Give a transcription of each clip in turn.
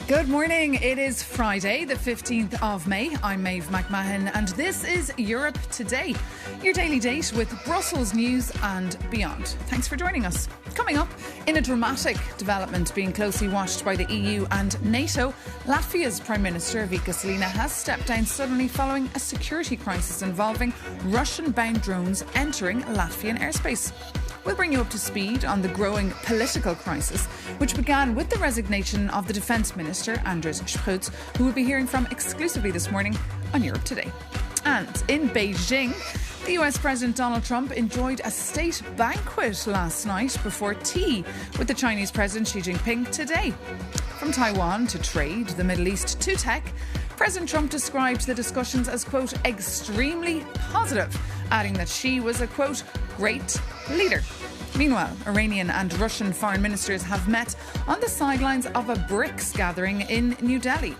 Good morning. It is Friday, the 15th of May. I'm Maeve McMahon, and this is Europe Today, your daily date with Brussels news and beyond. Thanks for joining us. Coming up, in a dramatic development being closely watched by the EU and NATO, Latvia's Prime Minister Vika Salina has stepped down suddenly following a security crisis involving Russian-bound drones entering Latvian airspace. We'll bring you up to speed on the growing political crisis, which began with the resignation of the Defence Minister, Andris Shpruz, who we'll be hearing from exclusively this morning on Europe Today. And in Beijing, the US President Donald Trump enjoyed a state banquet last night before tea with the Chinese President Xi Jinping today. From Taiwan to trade, the Middle East to tech, President Trump described the discussions as, quote, extremely positive, adding that Xi was a, quote, great leader. Meanwhile, Iranian and Russian foreign ministers have met on the sidelines of a BRICS gathering in New Delhi.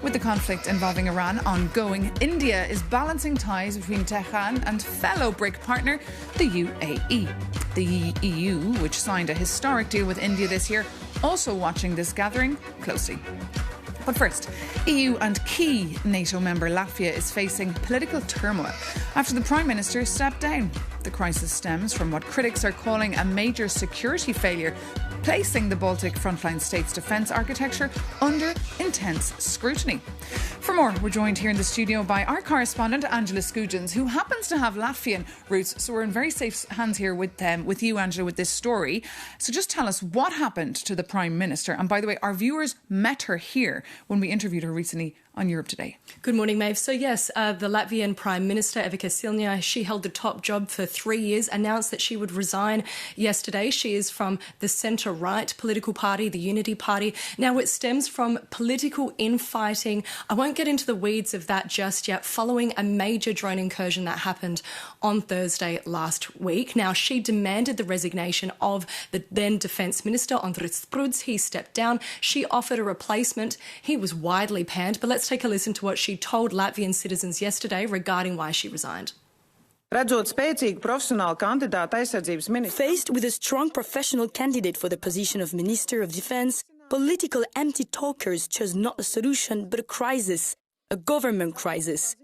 With the conflict involving Iran ongoing, India is balancing ties between Tehran and fellow BRIC partner, the UAE. The EU, which signed a historic deal with India this year, also watching this gathering closely. But first, EU and key NATO member Latvia is facing political turmoil after the Prime Minister stepped down. The crisis stems from what critics are calling a major security failure, placing the Baltic frontline states' defence architecture under intense scrutiny. For more, we're joined here in the studio by our correspondent, Angela Scugins, who happens to have Latvian roots, so we're in very safe hands here with you, Angela, with this story. So just tell us what happened to the Prime Minister. And by the way, our viewers met her here when we interviewed her recently on Europe Today. Good morning, Maeve. So yes, the Latvian Prime Minister, Vika Salina, she held the top job for 3 years, announced that she would resign yesterday. She is from the centre-right political party, the Unity Party. Now, it stems from political infighting. I won't get into the weeds of that just yet, following a major drone incursion that happened on Thursday last week. Now, she demanded the resignation of the then Defence Minister, Andris Shpruz. He stepped down. She offered a replacement. He was widely panned, but let's take a listen to what she told Latvian citizens yesterday regarding why she resigned. Faced with a strong professional candidate for the position of Minister of Defence, political empty talkers chose not a solution but a crisis, a government crisis.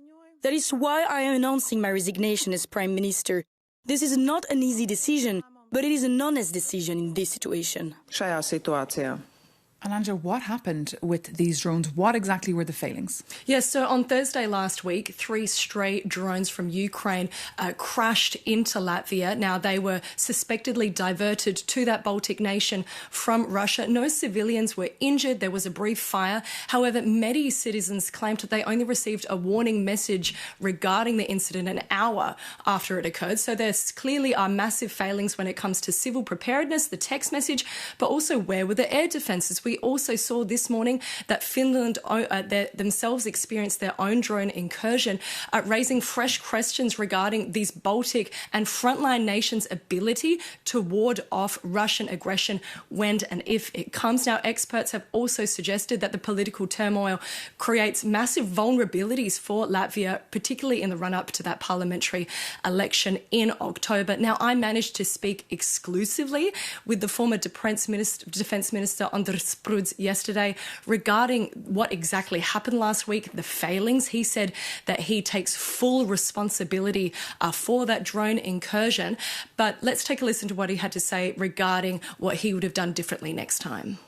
That is why I am announcing my resignation as Prime Minister. This is not an easy decision, but it is an honest decision in this situation. And Angela, what happened with these drones? What exactly were the failings? Yes, so on Thursday last week, 3 stray drones from Ukraine crashed into Latvia. Now, they were suspectedly diverted to that Baltic nation from Russia. No civilians were injured. There was a brief fire. However, many citizens claimed that they only received a warning message regarding the incident an hour after it occurred. So there clearly are massive failings when it comes to civil preparedness, the text message, but also where were the air defences? We also saw this morning that Finland themselves experienced their own drone incursion, raising fresh questions regarding these Baltic and frontline nations' ability to ward off Russian aggression when and if it comes. Now, experts have also suggested that the political turmoil creates massive vulnerabilities for Latvia, particularly in the run-up to that parliamentary election in October. Now, I managed to speak exclusively with the former Defence Minister Andris Shpruz yesterday regarding what exactly happened last week, the failings. He said that he takes full responsibility for that drone incursion. But let's take a listen to what he had to say regarding what he would have done differently next time.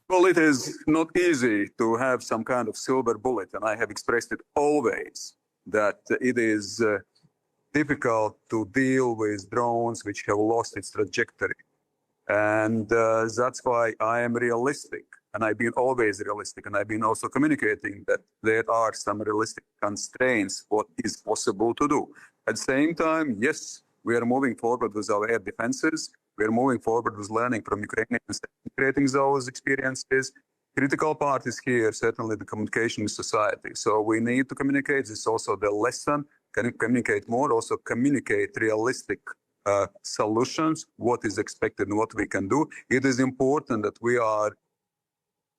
Well, it is not easy to have some kind of silver bullet, and I have expressed it always that it is difficult to deal with drones which have lost its trajectory. And that's why I am realistic, and I've been always realistic, and I've been also communicating that there are some realistic constraints what is possible to do. At the same time, yes, we are moving forward with our air defenses. We are moving forward with learning from Ukrainians and creating those experiences. Critical part is here, certainly the communication with society. So we need to communicate. This is also the lesson. Can you communicate more? Also communicate realistic solutions, what is expected and what we can do. It is important that we are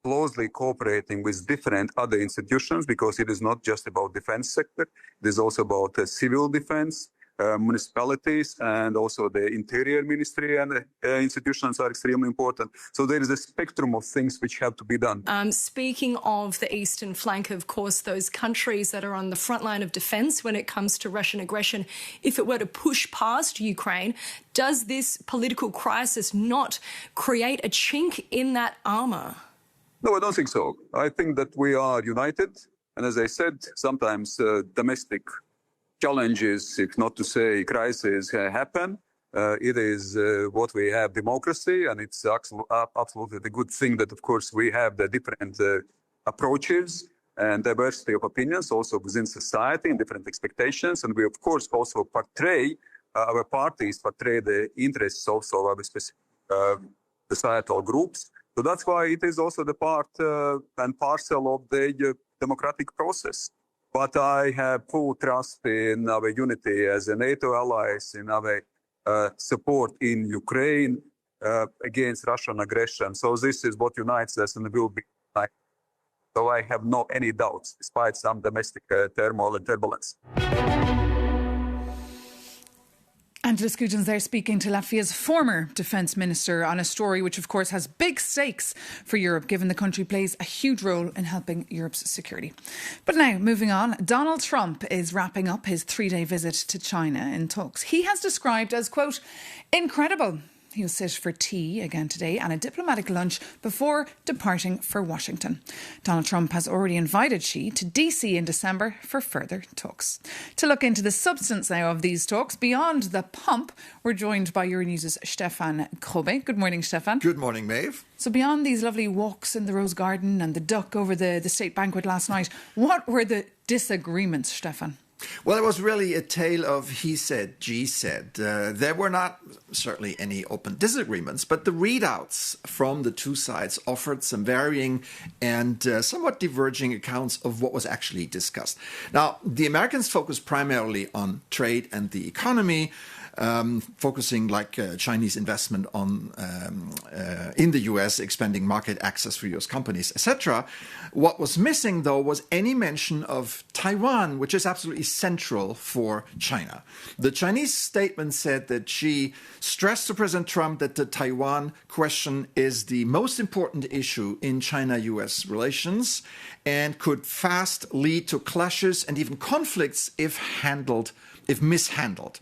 closely cooperating with different other institutions because it is not just about defense sector. It is also about civil defense. municipalities, and also the interior ministry and institutions are extremely important. So there is a spectrum of things which have to be done. Speaking of the eastern flank, of course, those countries that are on the front line of defence when it comes to Russian aggression, if it were to push past Ukraine, does this political crisis not create a chink in that armour? No, I don't think so. I think that we are united. And as I said, sometimes domestic challenges, if not to say crises, happen. It is what we have, democracy, and it's absolutely the good thing that, of course, we have the different approaches and diversity of opinions also within society and different expectations. And we, of course, also portray, our parties portray the interests also of specific societal groups. So that's why it is also the part and parcel of the democratic process. But I have full trust in our unity as a NATO allies, in our support in Ukraine against Russian aggression. So this is what unites us and will be. So I have no any doubts, despite some domestic turmoil and turbulence. Angela Scutens there speaking to Latvia's former defence minister on a story which, of course, has big stakes for Europe, given the country plays a huge role in helping Europe's security. But now, moving on, Donald Trump is wrapping up his 3-day visit to China in talks he has described as, quote, incredible. He'll sit for tea again today and a diplomatic lunch before departing for Washington. Donald Trump has already invited Xi to DC in December for further talks. To look into the substance now of these talks, beyond the pomp, we're joined by Euronews' Stefan Krobe. Good morning, Stefan. Good morning, Maeve. So beyond these lovely walks in the Rose Garden and the duck over the state banquet last night, what were the disagreements, Stefan? Well, it was really a tale of he said, G said. There were not certainly any open disagreements, but the readouts from the two sides offered some varying and somewhat diverging accounts of what was actually discussed. Now, the Americans focused primarily on trade and the economy, focusing like Chinese investment on in the US, expanding market access for US companies, etc. What was missing, though, was any mention of Taiwan, which is absolutely central for China. The Chinese statement said that Xi stressed to President Trump that the Taiwan question is the most important issue in China-US relations and could fast lead to clashes and even conflicts if mishandled.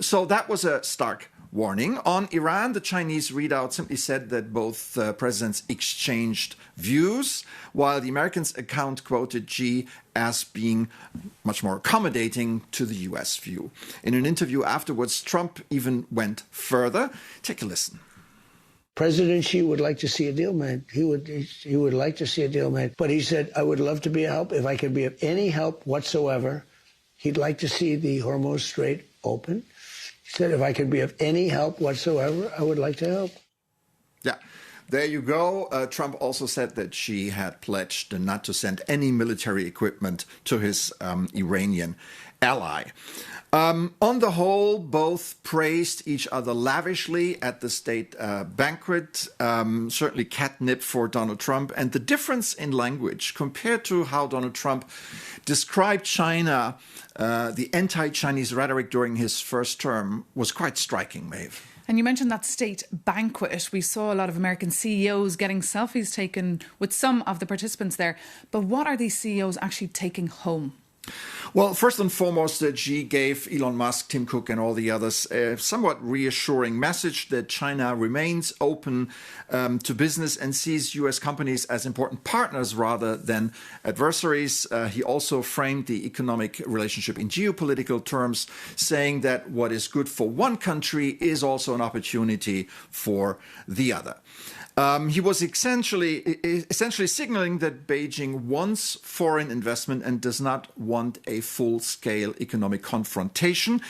So that was a stark warning. On Iran, the Chinese readout simply said that both presidents exchanged views, while the Americans' account quoted Xi as being much more accommodating to the US view. In an interview afterwards, Trump even went further. Take a listen. President Xi would like to see a deal made. He would like to see a deal made. But he said, I would love to be a help. If I could be of any help whatsoever, he'd like to see the Hormuz Strait open. He said, if I could be of any help whatsoever, I would like to help. Yeah, there you go. Trump also said that Xi had pledged not to send any military equipment to his Iranian ally. On the whole, both praised each other lavishly at the state banquet, certainly catnip for Donald Trump. And the difference in language compared to how Donald Trump described China, the anti-Chinese rhetoric during his first term, was quite striking, Maeve. And you mentioned that state banquet. We saw a lot of American CEOs getting selfies taken with some of the participants there. But what are these CEOs actually taking home? Well, first and foremost, Xi gave Elon Musk, Tim Cook and all the others a somewhat reassuring message that China remains open to business and sees U.S. companies as important partners rather than adversaries. He also framed the economic relationship in geopolitical terms, saying that what is good for one country is also an opportunity for the other. He was essentially signaling that Beijing wants foreign investment and does not want a full-scale economic confrontation.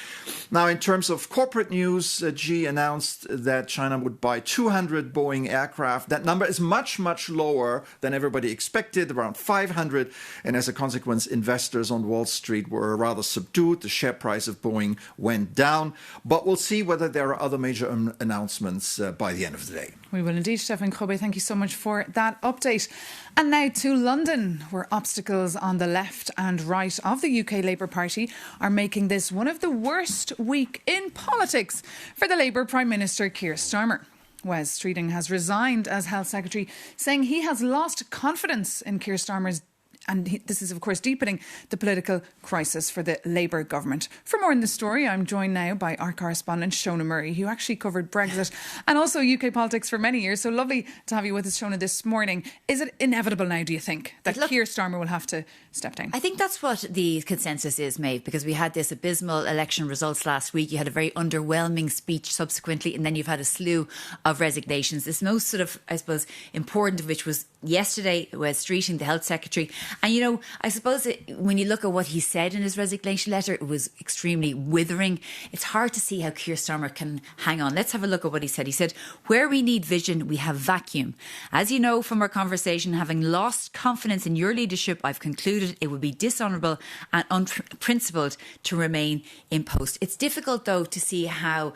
Now, in terms of corporate news, Xi announced that China would buy 200 Boeing aircraft. That number is much, much lower than everybody expected, around 500. And as a consequence, investors on Wall Street were rather subdued. The share price of Boeing went down. But we'll see whether there are other major announcements by the end of the day. We will indeed. Stefan Kobe, thank you so much for that update. And now to London, where obstacles on the left and right of the UK Labour Party are making this one of the worst week in politics for the Labour Prime Minister Keir Starmer. Wes Streeting has resigned as Health Secretary, saying he has lost confidence in Keir Starmer's, and this is, of course, deepening the political crisis for the Labour government. For more on this story, I'm joined now by our correspondent, Shona Murray, who actually covered Brexit and also UK politics for many years. So lovely to have you with us, Shona, this morning. Is it inevitable now, do you think, that Keir Starmer will have to step down? I think that's what the consensus is, Maeve, because we had this abysmal election results last week. You had a very underwhelming speech subsequently, and then you've had a slew of resignations. This most sort of, I suppose, important of which was yesterday, Wes Streeting, the Health Secretary. And, you know, I suppose when you look at what he said in his resignation letter, it was extremely withering. It's hard to see how Keir Starmer can hang on. Let's have a look at what he said. He said, "Where we need vision, we have vacuum. As you know from our conversation, having lost confidence in your leadership, I've concluded it would be dishonourable and unprincipled to remain in post." It's difficult, though, to see how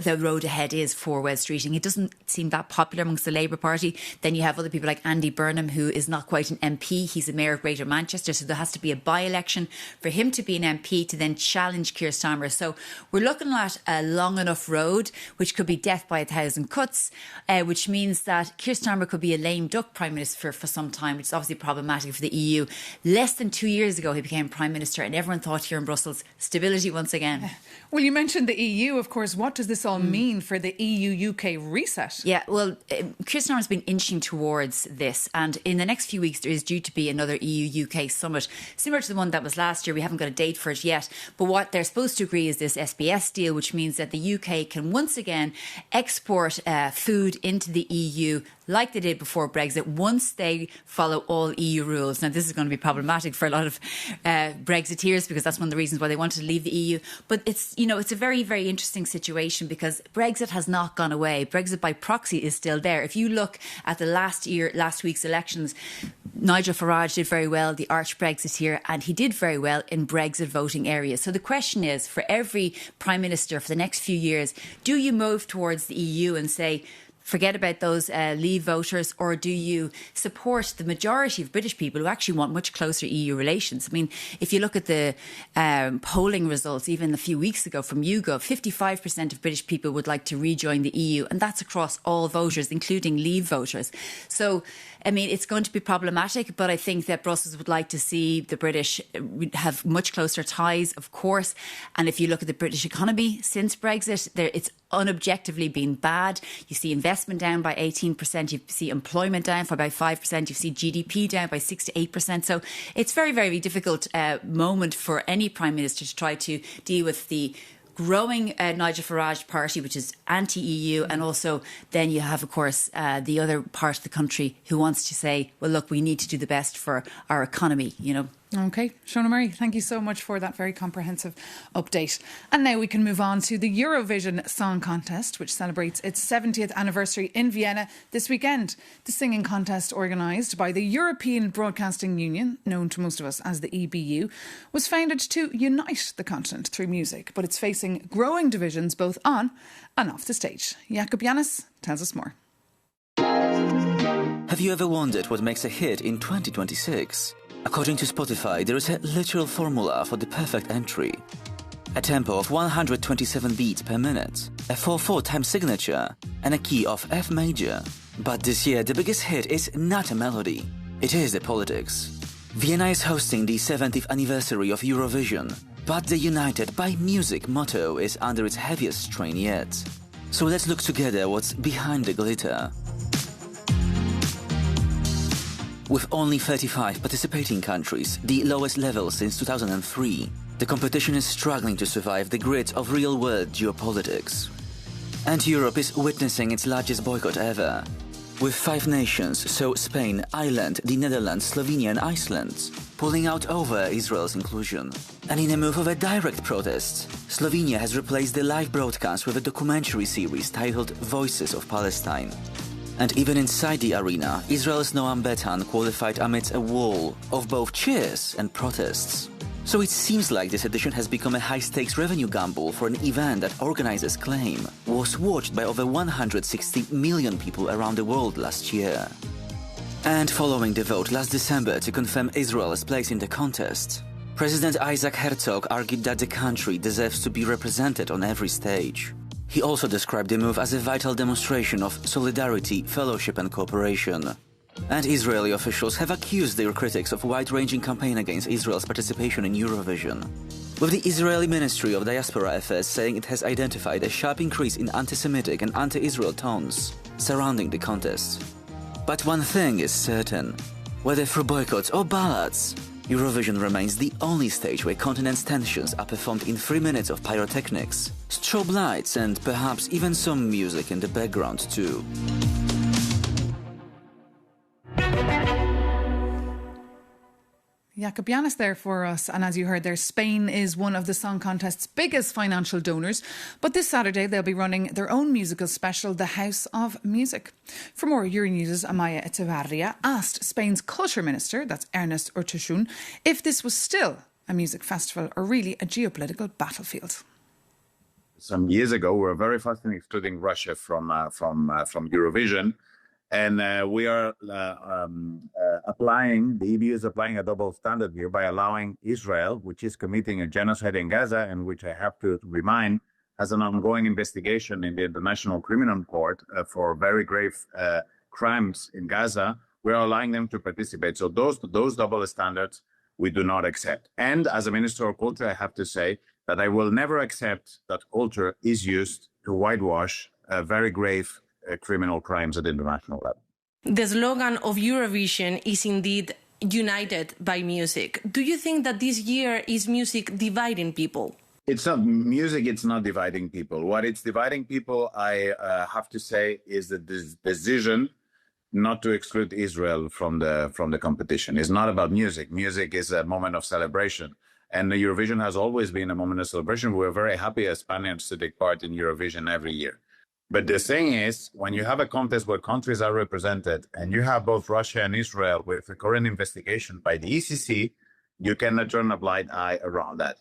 the road ahead is for Wes Streeting. It doesn't seem that popular amongst the Labour Party. Then you have other people like Andy Burnham, who is not quite an MP. He's a mayor of Greater Manchester, so there has to be a by-election for him to be an MP to then challenge Keir Starmer. So we're looking at a long enough road, which could be death by 1,000 cuts, which means that Keir Starmer could be a lame duck Prime Minister for some time, which is obviously problematic for the EU. Less than 2 years ago, he became Prime Minister, and everyone thought here in Brussels, stability once again. Well, you mentioned the EU, of course. What does this all mean for the EU-UK reset? Yeah, well, Keir Starmer's been inching towards this, and in the next few weeks there is due to be another EU-UK summit, similar to the one that was last year. We haven't got a date for it yet, but what they're supposed to agree is this SBS deal, which means that the UK can once again export food into the EU like they did before Brexit, once they follow all EU rules. Now, this is going to be problematic for a lot of Brexiteers, because that's one of the reasons why they wanted to leave the EU. But it's, you know, it's a very, very interesting situation, because Brexit has not gone away. Brexit by proxy is still there. If you look at the last week's elections, Nigel Farage did very well, the arch Brexiteer, and he did very well in Brexit voting areas. So the question is, for every Prime Minister for the next few years, do you move towards the EU and say, forget about those Leave voters, or do you support the majority of British people who actually want much closer EU relations? I mean, if you look at the polling results, even a few weeks ago from YouGov, 55% of British people would like to rejoin the EU, and that's across all voters, including Leave voters. So, I mean, it's going to be problematic, but I think that Brussels would like to see the British have much closer ties, of course. And if you look at the British economy since Brexit, it's unobjectively been bad. You see investment down by 18%. You see employment down by about 5%. You see GDP down by 6 to 8%. So it's very, very difficult moment for any Prime Minister to try to deal with the growing Nigel Farage party, which is anti-EU, and also then you have, of course, the other part of the country who wants to say, well, look, we need to do the best for our economy, you know. OK, Shona Murray, thank you so much for that very comprehensive update. And now we can move on to the Eurovision Song Contest, which celebrates its 70th anniversary in Vienna this weekend. The singing contest, organised by the European Broadcasting Union, known to most of us as the EBU, was founded to unite the continent through music, but it's facing growing divisions both on and off the stage. Jakub Janis tells us more. Have you ever wondered what makes a hit in 2026? According to Spotify, there is a literal formula for the perfect entry. A tempo of 127 beats per minute, a 4/4 time signature, and a key of F major. But this year, the biggest hit is not a melody. It is the politics. Vienna is hosting the 70th anniversary of Eurovision, but the United by Music motto is under its heaviest strain yet. So let's look together what's behind the glitter. With only 35 participating countries, the lowest level since 2003, the competition is struggling to survive the grit of real-world geopolitics. And Europe is witnessing its largest boycott ever, with 5 nations, so Spain, Ireland, the Netherlands, Slovenia and Iceland, pulling out over Israel's inclusion. And in a move of a direct protest, Slovenia has replaced the live broadcast with a documentary series titled Voices of Palestine. And even inside the arena, Israel's Noam Betan qualified amidst a wall of both cheers and protests. So it seems like this edition has become a high-stakes revenue gamble for an event that organizers claim was watched by over 160 million people around the world last year. And following the vote last December to confirm Israel's place in the contest, President Isaac Herzog argued that the country deserves to be represented on every stage. He also described the move as a vital demonstration of solidarity, fellowship and cooperation. And Israeli officials have accused their critics of wide-ranging campaign against Israel's participation in Eurovision, with the Israeli Ministry of Diaspora Affairs saying it has identified a sharp increase in anti-Semitic and anti-Israel tones surrounding the contest. But one thing is certain: whether through boycotts or ballads, Eurovision remains the only stage where continent's tensions are performed in 3 minutes of pyrotechnics, strobe lights and perhaps even some music in the background too. Jakub Janis there for us, and as you heard there, Spain is one of the song contest's biggest financial donors, but this Saturday they'll be running their own musical special, The House of Music. For more, Euronews' Amaya Echevarria asked Spain's culture minister, that's Ernest Urtasun, if this was still a music festival or really a geopolitical battlefield. Some years ago, we were very fast in excluding Russia from Eurovision. And we are applying, the EBU is applying a double standard here by allowing Israel, which is committing a genocide in Gaza, and which I have to remind has an ongoing investigation in the International Criminal Court for very grave crimes in Gaza. We're allowing them to participate. So those double standards we do not accept. And as a Minister of Culture, I have to say that I will never accept that culture is used to whitewash very grave criminal crimes at international level. The slogan of Eurovision is indeed united by music. Do you think that this year is music dividing people? It's not music, it's not dividing people. What it's dividing people, I have to say, is the decision not to exclude Israel from the competition. It's not about music. Music is a moment of celebration. And the Eurovision has always been a moment of celebration. We're very happy as Spaniards to take part in Eurovision every year. But the thing is, when you have a contest where countries are represented and you have both Russia and Israel with a current investigation by the ECC, you cannot turn a blind eye around that.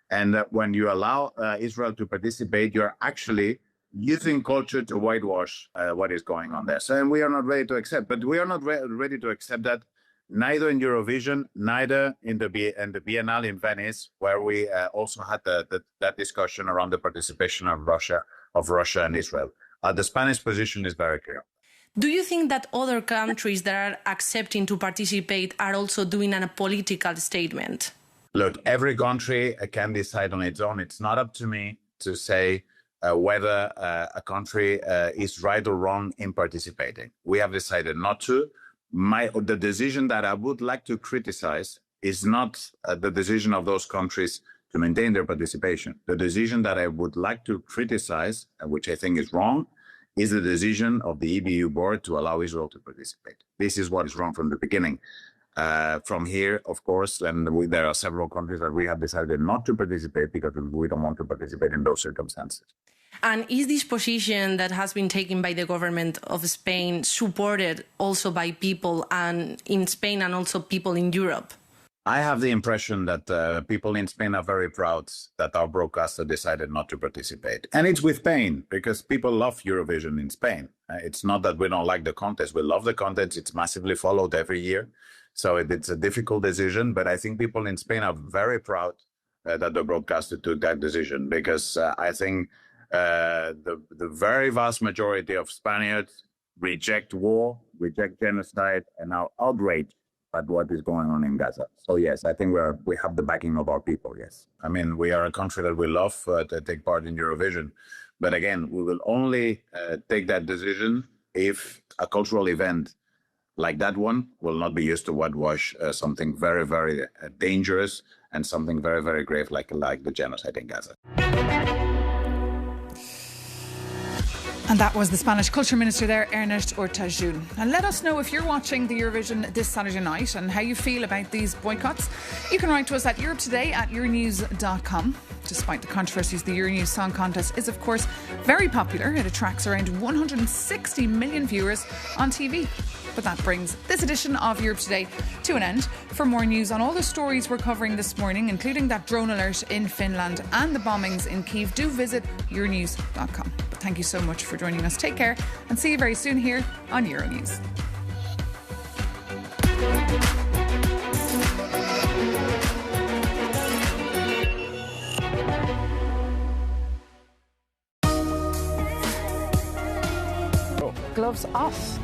And when you allow Israel to participate, you're actually using culture to whitewash what is going on there. So and we are not ready to accept, but we are not ready to accept that neither in Eurovision, neither in the Biennale in Venice, where we also had that discussion around the participation of Russia and Israel. The Spanish position is very clear. Do you think that other countries that are accepting to participate are also doing a political statement? Look, every country can decide on its own. It's not up to me to say whether a country is right or wrong in participating. We have decided not to. The decision that I would like to criticize is not the decision of those countries to maintain their participation. The decision that I would like to criticize, which I think is wrong, is the decision of the EBU board to allow Israel to participate. This is what is wrong from the beginning. From here, of course, and there are several countries that we have decided not to participate because we don't want to participate in those circumstances. And is this position that has been taken by the government of Spain supported also by people and in Spain and also people in Europe? I have the impression that people in Spain are very proud that our broadcaster decided not to participate. And it's with pain, because people love Eurovision in Spain. It's not that we don't like the contest. We love the contest. It's massively followed every year. So it's a difficult decision. But I think people in Spain are very proud that the broadcaster took that decision, because I think the very vast majority of Spaniards reject war, reject genocide, and are outraged at what is going on in Gaza. So yes, I think we have the backing of our people, yes. I mean, we are a country that we love to take part in Eurovision. But again, we will only take that decision if a cultural event like that one will not be used to whitewash something very, very dangerous and something very, very grave like the genocide in Gaza. And that was the Spanish Culture Minister there, Ernest Urtasun. And let us know if you're watching the Eurovision this Saturday night and how you feel about these boycotts. You can write to us at europetoday@euronews.com. Despite the controversies, the Euronews Song Contest is, of course, very popular. It attracts around 160 million viewers on TV. But that brings this edition of Europe Today to an end. For more news on all the stories we're covering this morning, including that drone alert in Finland and the bombings in Kyiv, do visit euronews.com. But thank you so much for joining us. Take care and see you very soon here on Euronews. Gloves off.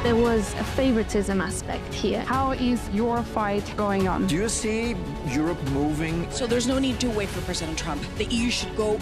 There was a favoritism aspect here. How is your fight going on? Do you see Europe moving? So there's no need to wait for President Trump. The EU should go